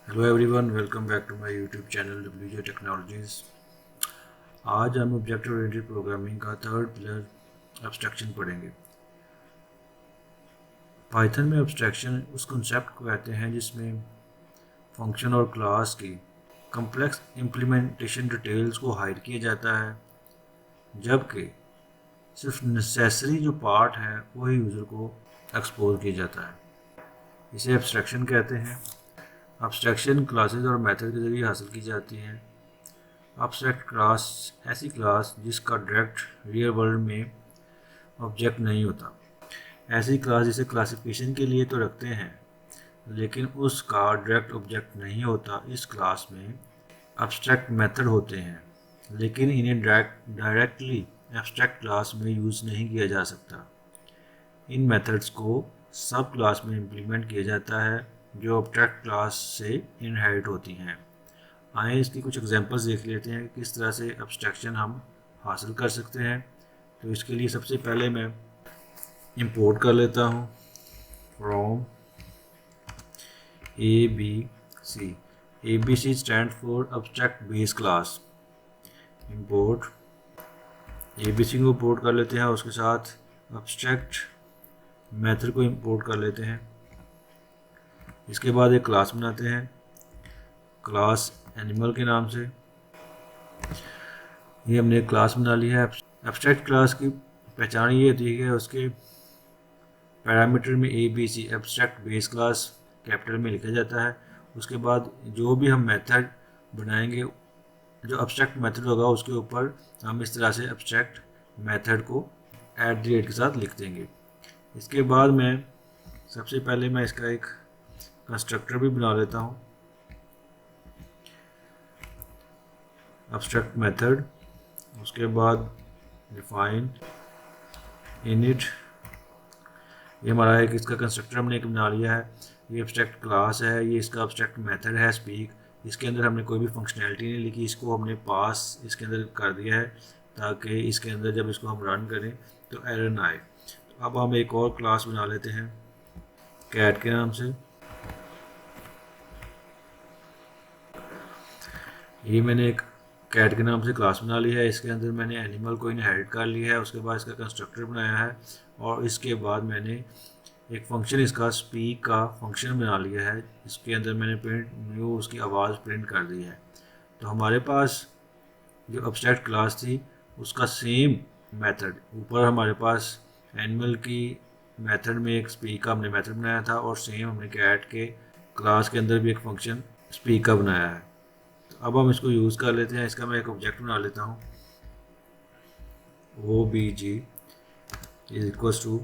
Hello everyone, welcome back to my YouTube channel WJ technologies. आज हम object oriented programming का third pillar abstraction पढ़ेंगे। Python में abstraction उस कंसेप्ट को कहते हैं जिसमें फंक्शन और क्लास की कम्प्लेक्स इम्प्लीमेंटेशन डिटेल्स को हाइड किया जाता है, जबकि सिर्फ नेसेसरी जो पार्ट है वही यूज़र को एक्सपोज किया जाता है। इसे एब्स्ट्रैक्शन कहते हैं। एब्स्ट्रैक्शन क्लासेस और मेथड के ज़रिए हासिल की जाती हैं। एब्स्ट्रैक्ट क्लास ऐसी क्लास जिसका डायरेक्ट रियल वर्ल्ड में ऑब्जेक्ट नहीं होता। ऐसी क्लास जिसे क्लासिफिकेशन के लिए तो रखते हैं, लेकिन उसका डायरेक्ट ऑब्जेक्ट नहीं होता। इस क्लास में एब्स्ट्रैक्ट मेथड होते हैं, लेकिन इन्हें डायरेक्टली एब्स्ट्रैक्ट क्लास में यूज़ नहीं किया जा सकता। इन मेथड्स को सब क्लास में इम्प्लीमेंट किया जाता है जो ऑब्जेक्ट क्लास से इनहेरिट होती हैं। आइए इसकी कुछ एग्जांपल्स देख लेते हैं कि किस तरह से एब्स्ट्रैक्शन हम हासिल कर सकते हैं। तो इसके लिए सबसे पहले मैं इंपोर्ट कर लेता हूँ from ABC। ABC stand for abstract base class. Import ABC को इंपोर्ट कर लेते हैं, उसके साथ एब्स्ट्रैक्ट मेथड को इंपोर्ट कर लेते हैं। इसके बाद एक क्लास बनाते हैं, क्लास एनिमल के नाम से। ये हमने एक क्लास बना ली है। एब्स्ट्रैक्ट क्लास की पहचान ये होती है कि उसके पैरामीटर में ABC abstract base class capital में लिखा जाता है। उसके बाद जो भी हम मेथड बनाएंगे, जो एब्स्ट्रैक्ट मेथड होगा उसके ऊपर हम इस तरह से एब्स्ट्रैक्ट मेथड को @ के साथ लिख देंगे। इसके बाद मैं सबसे पहले मैं इसका एक कंस्ट्रक्टर भी बना लेता हूँ, एब्स्ट्रैक्ट मेथड। उसके बाद डिफाइन इनिट। ये हमारा एक इसका कंस्ट्रक्टर हमने एक बना लिया है। ये एब्स्ट्रैक्ट क्लास है, ये इसका एब्स्ट्रैक्ट मेथड है स्पीक। इसके अंदर हमने कोई भी फंक्शनैलिटी नहीं लिखी, इसको हमने पास इसके अंदर कर दिया है ताकि इसके अंदर जब इसको हम रन करें तो एरर ना आए। तो अब हम एक और क्लास बना लेते हैं कैट के नाम से। ये मैंने एक कैट के नाम से क्लास बना ली है। इसके अंदर मैंने एनिमल को इनहेरिट कर लिया है। उसके बाद इसका कंस्ट्रक्टर बनाया है और इसके बाद मैंने एक फंक्शन इसका स्पीक का फंक्शन बना लिया है। इसके अंदर मैंने प्रिंट न्यू उसकी आवाज़ प्रिंट कर दी है। तो हमारे पास जो एब्स्ट्रैक्ट क्लास थी उसका सेम मेथड ऊपर हमारे पास एनिमल की मेथड में एक स्पीक का हमने मेथड बनाया था और सेम हमने कैट के क्लास के अंदर भी एक फंक्शन स्पीक का बनाया है। तो अब हम इसको यूज़ कर लेते हैं। इसका मैं एक ऑब्जेक्ट बना लेता हूँ, OBG is equals to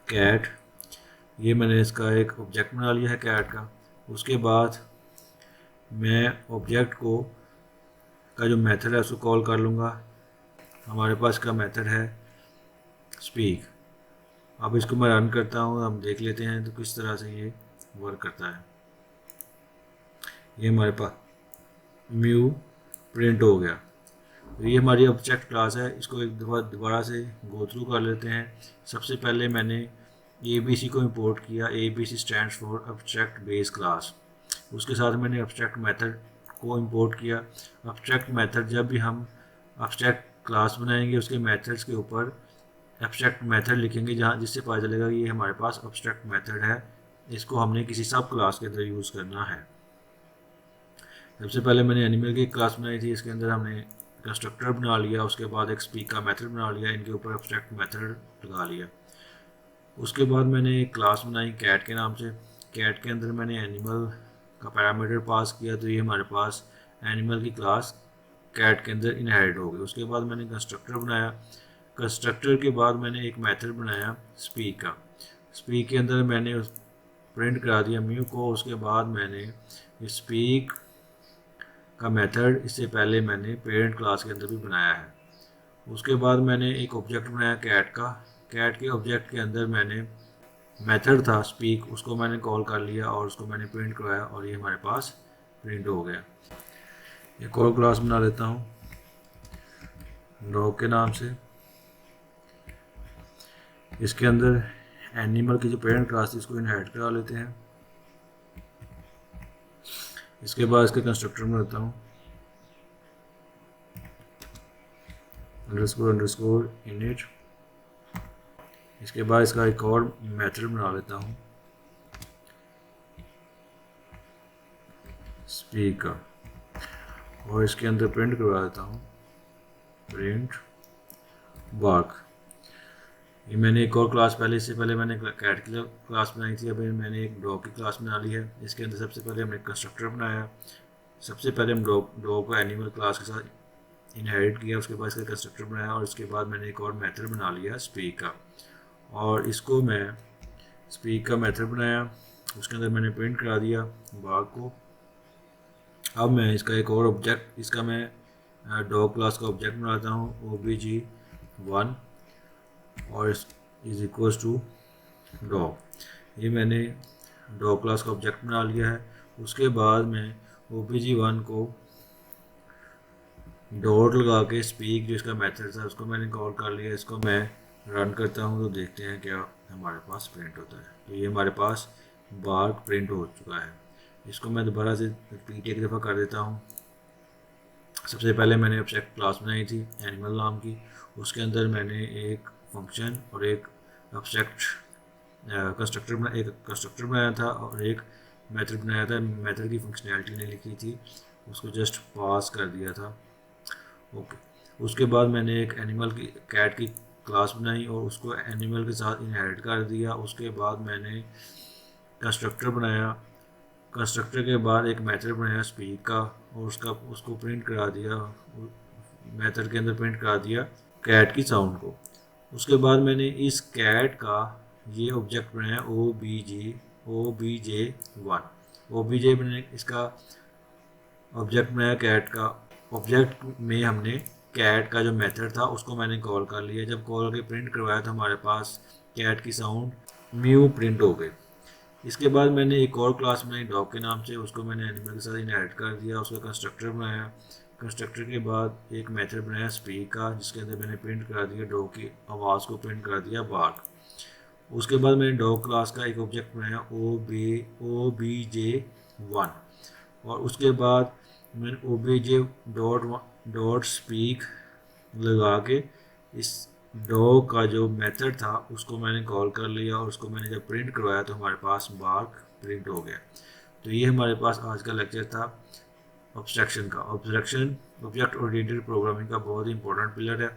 cat. ये मैंने इसका एक ऑब्जेक्ट बना लिया है कैट का। उसके बाद मैं ऑब्जेक्ट को का जो मेथड है उसको कॉल कर लूँगा। हमारे पास का मेथड है स्पीक। अब इसको मैं रन करता हूँ, हम देख लेते हैं तो किस तरह से ये वर्क करता है। ये हमारे पास म्यू प्रिंट हो गया। तो ये हमारी ऑब्जेक्ट क्लास है। इसको एक दफ़ा दोबारा से गो थ्रू कर लेते हैं। सबसे पहले मैंने ABC को इंपोर्ट किया। ABC stands for abstract base class. उसके साथ मैंने एब्स्ट्रैक्ट मेथड को इंपोर्ट किया। एब्स्ट्रैक्ट मेथड जब भी हम एब्स्ट्रैक्ट क्लास बनाएंगे उसके मेथड्स के ऊपर एब्स्ट्रैक्ट मेथड लिखेंगे, जहाँ जिससे पता चलेगा कि ये हमारे पास एब्स्ट्रैक्ट मेथड है। इसको हमने किसी सब क्लास के अंदर यूज़ करना है। सबसे पहले मैंने एनिमल की क्लास बनाई थी। इसके अंदर हमने कंस्ट्रक्टर बना लिया, उसके बाद एक स्पीक का मेथड बना लिया, इनके ऊपर एब्स्ट्रैक्ट मेथड लगा लिया। उसके बाद मैंने एक क्लास बनाई कैट के नाम से। कैट के अंदर मैंने एनिमल का पैरामीटर पास किया, तो ये हमारे पास एनिमल की क्लास कैट के अंदर इनहेरिट हो गई। उसके बाद मैंने कंस्ट्रक्टर बनाया। कंस्ट्रक्टर के बाद मैंने एक मेथड बनाया स्पीक का। स्पीक के अंदर मैंने प्रिंट करा दिया म्यू को। उसके बाद मैंने स्पीक का मेथड इससे पहले मैंने पेरेंट क्लास के अंदर भी बनाया है। उसके बाद मैंने एक ऑब्जेक्ट बनाया कैट का। कैट के ऑब्जेक्ट के अंदर मैंने मेथड था स्पीक, उसको मैंने कॉल कर लिया और उसको मैंने प्रिंट करवाया और ये हमारे पास प्रिंट हो गया। एक और क्लास बना लेता हूँ डॉग के नाम से। इसके अंदर एनिमल की जो पेरेंट क्लास थी उसको इनहेरिट करा लेते हैं। इसके बाद इसके कंस्ट्रक्टर बनाता हूँ, अंडरस्कोर अंडरस्कोर इनिट। इसके बाद इसका एक और मेथड बना लेता हूँ, स्पीकर, और इसके अंदर प्रिंट करवा देता हूँ, प्रिंट बार्क। ये मैंने एक और क्लास पहले, इससे पहले मैंने कैट की क्लास बनाई थी, अभी मैंने एक डॉग की क्लास बना ली है। इसके अंदर सबसे पहले हमने कंस्ट्रक्टर बनाया, सबसे पहले हम डॉग को एनिमल क्लास के साथ इनहेरिट किया, उसके बाद इसका कंस्ट्रक्टर बनाया, और इसके बाद मैंने एक और मेथड बना लिया स्पीक का, और इसको मैं स्पीक का मेथड बनाया, उसके अंदर मैंने प्रिंट करा दिया बाग को। अब मैं इसका एक और ऑब्जेक्ट, इसका मैं डॉग क्लास का ऑब्जेक्ट बनाता हूँ obj1 और इज इक्वल्स टू डॉग। ये मैंने डॉग क्लास का ऑब्जेक्ट बना लिया है। उसके बाद मैं obj1 को डॉट लगा के स्पीक जो इसका मेथड था उसको मैंने कॉल कर लिया। इसको मैं रन करता हूँ तो देखते हैं क्या हमारे पास प्रिंट होता है। तो ये हमारे पास बार्क प्रिंट हो चुका है। इसको मैं दोबारा से रिपीट एक दफ़ा कर देता हूँ। सबसे पहले मैंने ऑब्जेक्ट क्लास बनाई थी एनिमल नाम की, उसके अंदर मैंने एक फंक्शन और एक ऑब्जेक्ट कंस्ट्रक्टर बनाया था और एक मेथड बनाया था। मेथड की फंक्शनैलिटी नहीं लिखी थी, उसको जस्ट पास कर दिया था। ओके, उसके बाद मैंने एक एनिमल की कैट की क्लास बनाई और उसको एनिमल के साथ इनहेरिट कर दिया। उसके बाद मैंने कंस्ट्रक्टर बनाया, कंस्ट्रक्टर के बाद एक मेथड बनाया स्पीक का और उसको प्रिंट करा दिया, मेथड के अंदर प्रिंट करा दिया कैट की साउंड को। उसके बाद मैंने इस कैट का ये ऑब्जेक्ट बनाया obj1। obj मैंने इसका ऑब्जेक्ट बनाया कैट का। ऑब्जेक्ट में हमने कैट का जो मेथड था उसको मैंने कॉल कर लिया। जब कॉल करके प्रिंट करवाया तो हमारे पास कैट की साउंड म्यू प्रिंट हो गई। इसके बाद मैंने एक और क्लास बनाई डॉग के नाम से, उसको मैंने एनिमल के साथ इनहेरिट कर दिया। उसका कंस्ट्रक्टर बनाया, कंस्ट्रक्टर के बाद एक मेथड बनाया स्पीक का जिसके अंदर मैंने प्रिंट करा दिया डॉग की आवाज़ को, प्रिंट कर दिया बार्क। उसके बाद मैंने डॉग क्लास का एक ऑब्जेक्ट बनाया obj1 और उसके बाद मैंने obj स्पीक लगा के इस डॉग का जो मेथड था उसको मैंने कॉल कर लिया और उसको मैंने जब प्रिंट करवाया तो हमारे पास बार्क प्रिंट हो गया। तो ये हमारे पास आज का लेक्चर था ऑब्स्ट्रक्शन का। ऑब्स्ट्रक्शन ऑब्जेक्ट ओरिएंटेड प्रोग्रामिंग का बहुत ही इंपॉर्टेंट पिलर है।